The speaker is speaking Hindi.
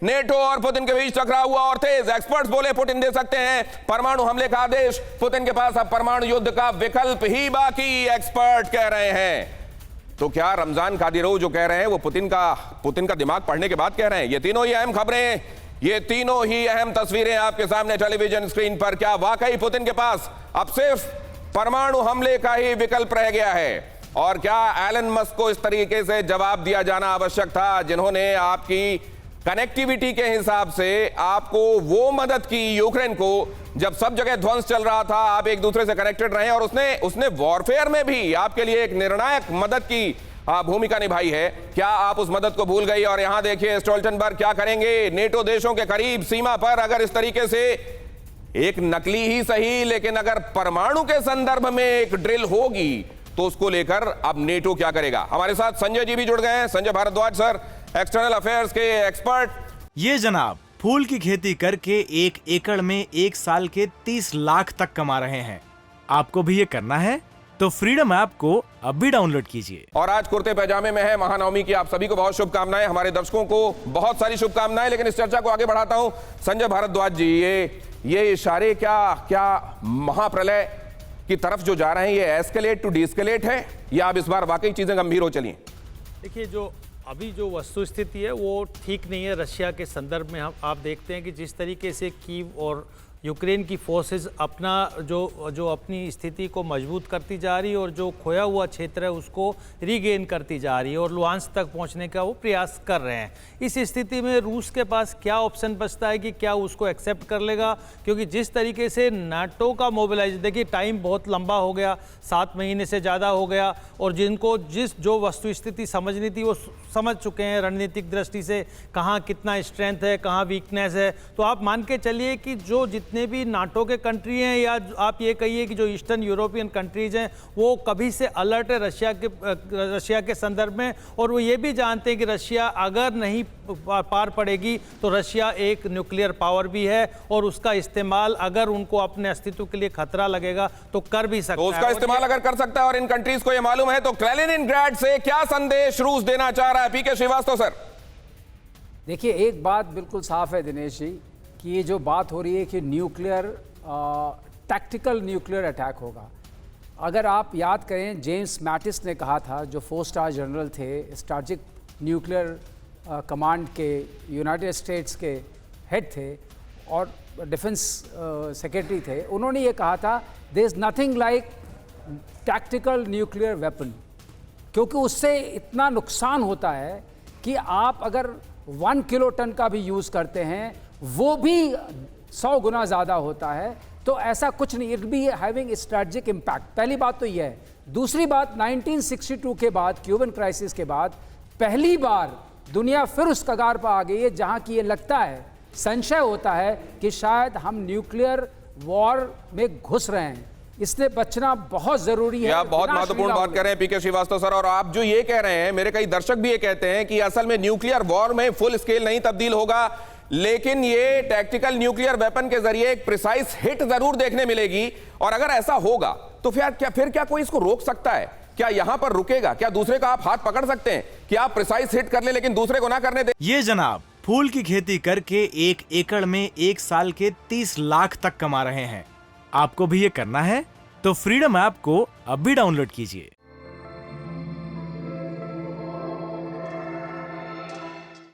नेटो और पुतिन के बीच टकराव हुआ और तेज। एक्सपर्ट्स बोले पुतिन दे सकते हैं परमाणु हमले का आदेश। पुतिन के पास अब परमाणु युद्ध का विकल्प ही बाकी, एक्सपर्ट कह रहे हैं। तो क्या रमजान कादिरोव जो कह रहे हैं वो पुतिन का दिमाग पढ़ने के बाद कह रहे हैं? ये तीनों ही अहम खबरें, ये तीनों ही अहम तस्वीरें आपके सामने टेलीविजन स्क्रीन पर। क्या वाकई पुतिन के पास अब सिर्फ परमाणु हमले का ही विकल्प रह गया है? और क्या एलन मस्क को इस तरीके से जवाब दिया जाना आवश्यक था, जिन्होंने आपकी कनेक्टिविटी के हिसाब से आपको वो मदद की यूक्रेन को, जब सब जगह ध्वंस चल रहा था, आप एक दूसरे से कनेक्टेड रहे और उसने वॉरफेयर में भी आपके लिए एक निर्णायक मदद की भूमिका निभाई है। क्या आप उस मदद को भूल गई? और यहां देखिए स्टोल्टनबर्ग क्या करेंगे नेटो देशों के करीब सीमा पर, अगर इस तरीके से एक नकली ही सही लेकिन अगर परमाणु के संदर्भ में एक ड्रिल होगी तो उसको लेकर अब नेटो क्या करेगा? हमारे साथ संजय जी भी जुड़ गए हैं। Sanjay Bhardwaj sir, external affairs के एक्सपर्ट। ये जनाब फूल की खेती करके 1 एकड़ में 1 साल के 30 लाख तक कमा रहे हैं। आपको भी ये करना है तो फ्रीडम ऐप को अब भी डाउनलोड कीजिए। और आज कुर्ते पैजामे में है महानवमी की आप सभी को बहुत शुभकामनाएं, हमारे दर्शकों को बहुत सारी शुभकामनाएं। लेकिन इस चर्चा को आगे बढ़ाता हूं। संजय भारद्वाज जी, ये इशारे क्या महाप्रलय की तरफ जो जा रहे हैं, ये एस्केलेट टू डीस्केलेट है या अब इस बार वाकई चीजें गंभीर हो चली हैं? देखिए, जो अभी जो वस्तु स्थिति है वो ठीक नहीं है। रशिया के संदर्भ में आप देखते हैं कि जिस तरीके से कीव और यूक्रेन की फोर्सेस अपना जो अपनी स्थिति को मजबूत करती जा रही है और जो खोया हुआ क्षेत्र है उसको रीगेन करती जा रही है और लुहांस्क तक पहुंचने का वो प्रयास कर रहे हैं। इस स्थिति में रूस के पास क्या ऑप्शन बचता है कि क्या उसको एक्सेप्ट कर लेगा? क्योंकि जिस तरीके से नाटो का मोबिलाइजेशन, देखिए टाइम बहुत लंबा हो गया, 7 महीने से ज़्यादा हो गया, और जिनको जो वस्तु स्थिति समझनी थी वो समझ चुके हैं रणनीतिक दृष्टि से, कहाँ कितना स्ट्रेंथ है, कहाँ वीकनेस है। तो आप मान के चलिए कि जो जितने भी नाटो के कंट्री हैं या आप ये कहिए कि जो ईस्टर्न यूरोपियन कंट्रीज हैं वो कभी से अलर्ट है रशिया के संदर्भ में, और वो ये भी जानते हैं कि रशिया अगर नहीं पार पड़ेगी तो रशिया एक न्यूक्लियर पावर भी है और उसका इस्तेमाल अगर उनको अपने अस्तित्व के लिए खतरा लगेगा तो कर भी सकता है। तो उसका इस्तेमाल अगर कर सकता है और इन कंट्रीज को ये मालूम है, तो कैलिनिनग्राड से क्या संदेश रूस देना चाह रहा है? पीके श्रीवास्तव सर। देखिए, एक बात बिल्कुल साफ है दिनेश जी कि ये जो बात हो रही है कि टैक्टिकल न्यूक्लियर अटैक होगा। अगर आप याद करें, जेम्स मैटिस ने कहा था, जो 4 स्टार जनरल थे, स्ट्रैटेजिक न्यूक्लियर कमांड के यूनाइटेड स्टेट्स के हेड थे और डिफेंस सेक्रेटरी थे, उन्होंने ये कहा था there is nothing like tactical nuclear weapon, क्योंकि उससे इतना नुकसान होता है कि आप अगर 1 किलो टन का भी यूज़ करते हैं वो भी 100 गुना ज़्यादा होता है। तो ऐसा कुछ नहीं, it be having strategic impact. पहली बात तो यह है। दूसरी बात, 1962 के बाद, क्यूबन क्राइसिस के बाद पहली बार दुनिया फिर उस कगार पर आ गई है जहां की ये लगता है, संशय होता है कि शायद हम न्यूक्लियर वॉर में घुस रहे हैं। इससे बचना बहुत जरूरी है। आप बहुत महत्वपूर्ण बात कर रहे हैं पीके श्रीवास्तव सर, और आप जो ये कह रहे हैं, मेरे कई दर्शक भी ये कहते हैं कि असल में न्यूक्लियर वॉर में फुल स्केल नहीं तब्दील होगा, लेकिन ये टैक्टिकल न्यूक्लियर वेपन के जरिए एक प्रिसाइज हिट जरूर देखने मिलेगी। और अगर ऐसा होगा तो फिर क्या कोई इसको रोक सकता है? क्या यहां पर रुकेगा? क्या दूसरे का आप हाथ पकड़ सकते हैं कि आप प्रिसाइज हिट कर ले लेकिन दूसरे को ना करने दे? ये जनाब फूल की खेती करके 1 एकड़ में 1 साल के 30 लाख तक कमा रहे हैं। आपको भी ये करना है तो फ्रीडम ऐप को अब भी डाउनलोड कीजिए।